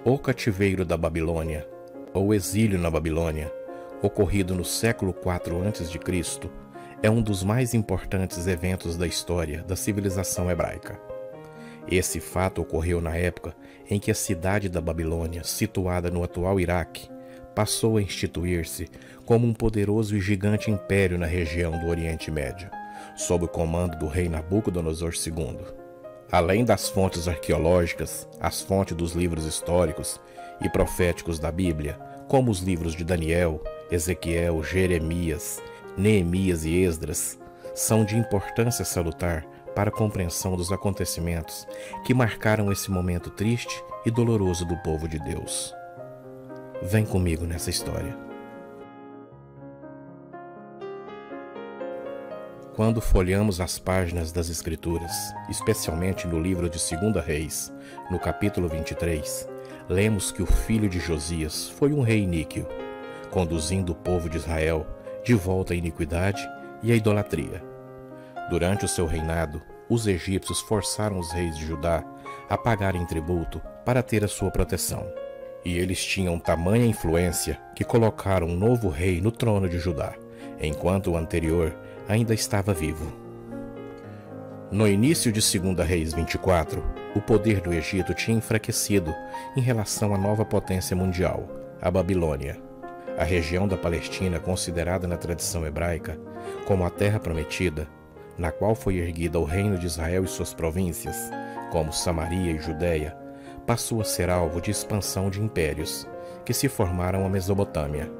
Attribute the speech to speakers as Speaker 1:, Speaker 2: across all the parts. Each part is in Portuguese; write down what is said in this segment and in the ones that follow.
Speaker 1: O cativeiro da Babilônia, ou exílio na Babilônia, ocorrido no século IV a.C., é um dos mais importantes eventos da história da civilização hebraica. Esse fato ocorreu na época em que a cidade da Babilônia, situada no atual Iraque, passou a instituir-se como um poderoso e gigante império na região do Oriente Médio, sob o comando do rei Nabucodonosor II. Além das fontes arqueológicas, as fontes dos livros históricos e proféticos da Bíblia, como os livros de Daniel, Ezequiel, Jeremias, Neemias e Esdras, são de importância salutar para a compreensão dos acontecimentos que marcaram esse momento triste e doloroso do povo de Deus. Vem comigo nessa história. Quando folheamos as páginas das Escrituras, especialmente no livro de 2 Reis, no capítulo 23, lemos que o filho de Josias foi um rei iníquo, conduzindo o povo de Israel de volta à iniquidade e à idolatria. Durante o seu reinado, os egípcios forçaram os reis de Judá a pagarem tributo para ter a sua proteção. E eles tinham tamanha influência que colocaram um novo rei no trono de Judá, enquanto o anterior ainda estava vivo. No início de 2 Reis 24, o poder do Egito tinha enfraquecido em relação à nova potência mundial, a Babilônia. A região da Palestina, considerada na tradição hebraica como a Terra Prometida, na qual foi erguida o reino de Israel e suas províncias, como Samaria e Judéia, passou a ser alvo de expansão de impérios, que se formaram a Mesopotâmia.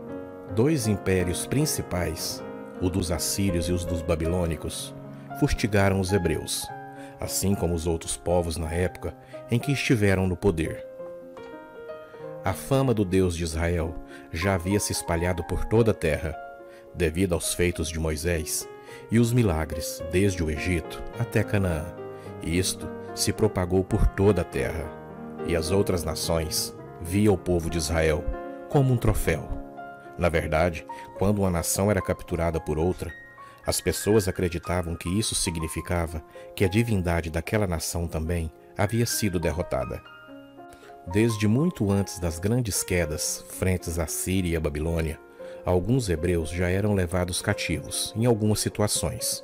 Speaker 1: Dois impérios principais, o dos assírios e os dos babilônicos, fustigaram os hebreus, assim como os outros povos na época em que estiveram no poder. A fama do Deus de Israel já havia se espalhado por toda a terra, devido aos feitos de Moisés e os milagres desde o Egito até Canaã, e isto se propagou por toda a terra. E as outras nações viam o povo de Israel como um troféu. Na verdade, quando uma nação era capturada por outra, as pessoas acreditavam que isso significava que a divindade daquela nação também havia sido derrotada. Desde muito antes das grandes quedas frentes à Síria e à Babilônia, alguns hebreus já eram levados cativos em algumas situações.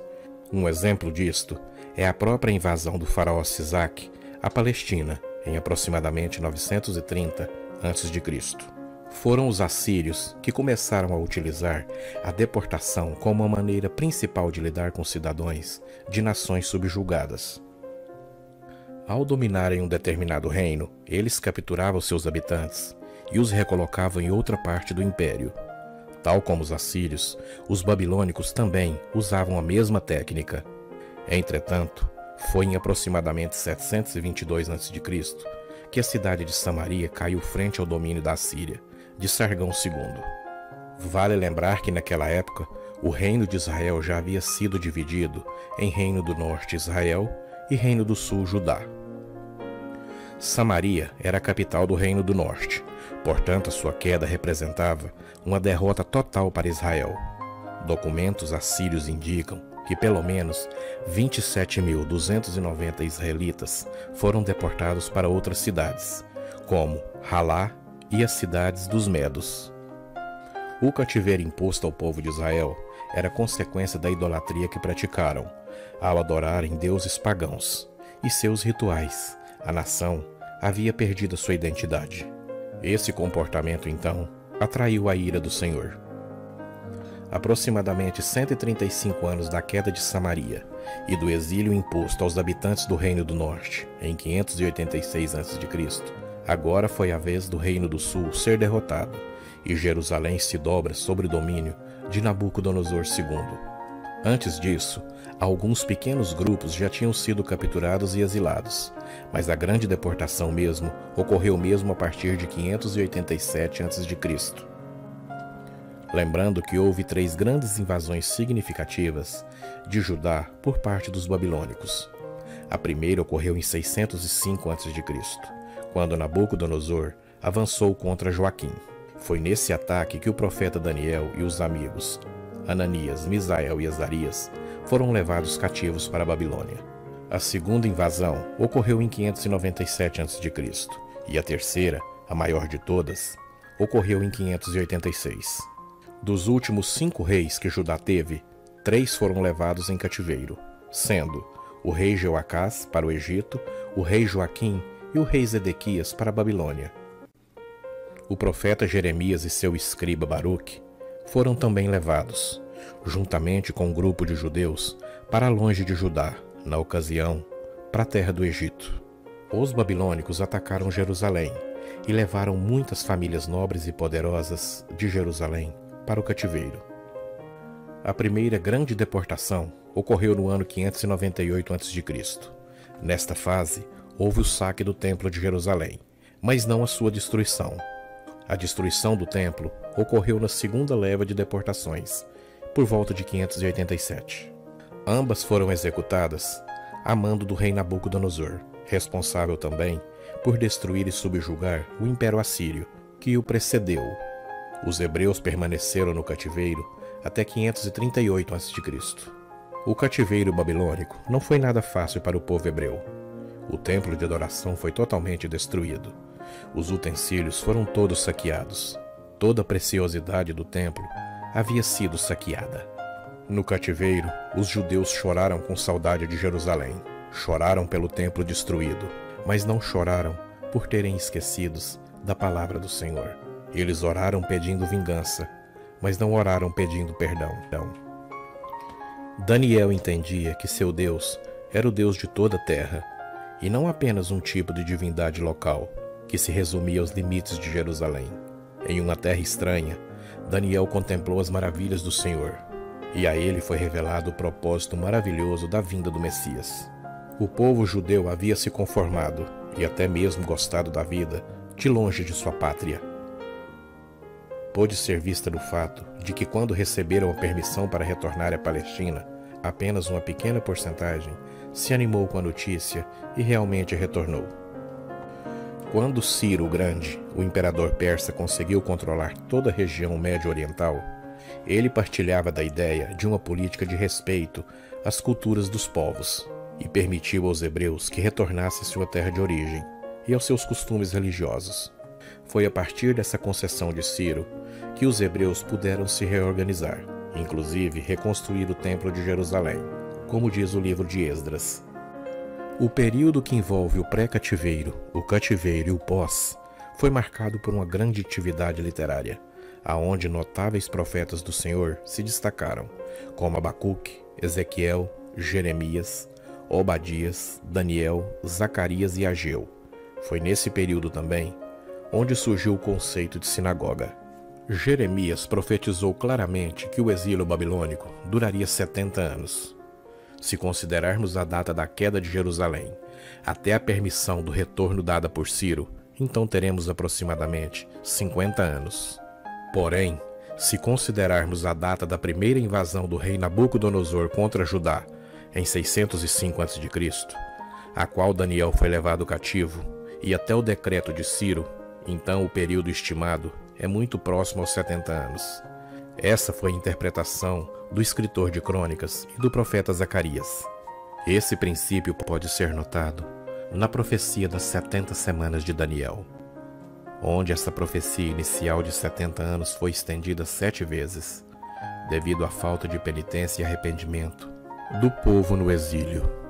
Speaker 1: Um exemplo disto é a própria invasão do faraó Sisaque à Palestina, em aproximadamente 930 a.C. Foram os assírios que começaram a utilizar a deportação como a maneira principal de lidar com cidadãos de nações subjugadas. Ao dominarem um determinado reino, eles capturavam seus habitantes e os recolocavam em outra parte do império. Tal como os assírios, os babilônicos também usavam a mesma técnica. Entretanto, foi em aproximadamente 722 a.C. que a cidade de Samaria caiu frente ao domínio da Síria, de Sargão II. Vale lembrar que naquela época, o reino de Israel já havia sido dividido em Reino do Norte Israel e Reino do Sul Judá. Samaria era a capital do Reino do Norte, portanto a sua queda representava uma derrota total para Israel. Documentos assírios indicam que pelo menos 27.290 israelitas foram deportados para outras cidades, como Halá e as cidades dos Medos. O cativeiro imposto ao povo de Israel era consequência da idolatria que praticaram, ao adorarem deuses pagãos e seus rituais. A nação havia perdido sua identidade. Esse comportamento, então, atraiu a ira do Senhor. Aproximadamente 135 anos da queda de Samaria e do exílio imposto aos habitantes do Reino do Norte, em 586 a.C., agora foi a vez do Reino do Sul ser derrotado, e Jerusalém se dobra sob o domínio de Nabucodonosor II. Antes disso, alguns pequenos grupos já tinham sido capturados e exilados, mas a grande deportação mesmo ocorreu mesmo a partir de 587 a.C. Lembrando que houve 3 grandes invasões significativas de Judá por parte dos babilônicos. A primeira ocorreu em 605 a.C., quando Nabucodonosor avançou contra Joaquim. Foi nesse ataque que o profeta Daniel e os amigos Ananias, Misael e Azarias foram levados cativos para a Babilônia. A segunda invasão ocorreu em 597 a.C. e a terceira a maior de todas, ocorreu em 586. Dos últimos 5 reis que Judá teve, 3 foram levados em cativeiro, sendo o rei Jeoacás para o Egito, o rei Joaquim e o rei Zedequias para a Babilônia. O profeta Jeremias e seu escriba Baruque foram também levados, juntamente com um grupo de judeus, para longe de Judá, na ocasião, para a terra do Egito. Os babilônicos atacaram Jerusalém e levaram muitas famílias nobres e poderosas de Jerusalém para o cativeiro. A primeira grande deportação ocorreu no ano 598 a.C. Nesta fase, houve o saque do Templo de Jerusalém, mas não a sua destruição. A destruição do templo ocorreu na segunda leva de deportações, por volta de 587. Ambas foram executadas a mando do rei Nabucodonosor, responsável também por destruir e subjugar o Império Assírio, que o precedeu. Os hebreus permaneceram no cativeiro até 538 a.C. O cativeiro babilônico não foi nada fácil para o povo hebreu. O templo de adoração foi totalmente destruído. Os utensílios foram todos saqueados. Toda a preciosidade do templo havia sido saqueada. No cativeiro, os judeus choraram com saudade de Jerusalém. Choraram pelo templo destruído, mas não choraram por terem esquecidos da palavra do Senhor. Eles oraram pedindo vingança, mas não oraram pedindo perdão. Daniel entendia que seu Deus era o Deus de toda a terra, e não apenas um tipo de divindade local, que se resumia aos limites de Jerusalém. Em uma terra estranha, Daniel contemplou as maravilhas do Senhor, e a ele foi revelado o propósito maravilhoso da vinda do Messias. O povo judeu havia se conformado, e até mesmo gostado da vida, de longe de sua pátria. Pôde ser vista no fato de que quando receberam a permissão para retornar à Palestina, apenas uma pequena porcentagem se animou com a notícia e realmente retornou. Quando Ciro o Grande, o imperador persa, conseguiu controlar toda a região médio-oriental, ele partilhava da ideia de uma política de respeito às culturas dos povos e permitiu aos hebreus que retornassem à sua terra de origem e aos seus costumes religiosos. Foi a partir dessa concessão de Ciro que os hebreus puderam se reorganizar, inclusive reconstruir o Templo de Jerusalém, como diz o livro de Esdras. O período que envolve o pré-cativeiro, o cativeiro e o pós foi marcado por uma grande atividade literária, aonde notáveis profetas do Senhor se destacaram, como Abacuque, Ezequiel, Jeremias, Obadias, Daniel, Zacarias e Ageu. Foi nesse período também onde surgiu o conceito de sinagoga. Jeremias profetizou claramente que o exílio babilônico duraria 70 anos. Se considerarmos a data da queda de Jerusalém até a permissão do retorno dada por Ciro, então teremos aproximadamente 50 anos. Porém, se considerarmos a data da primeira invasão do rei Nabucodonosor contra Judá, em 605 a.C., a qual Daniel foi levado cativo, e até o decreto de Ciro, então o período estimado é muito próximo aos 70 anos. Essa foi a interpretação do escritor de crônicas e do profeta Zacarias. Esse princípio pode ser notado na profecia das 70 semanas de Daniel, onde essa profecia inicial de 70 anos foi estendida 7 vezes, devido à falta de penitência e arrependimento do povo no exílio.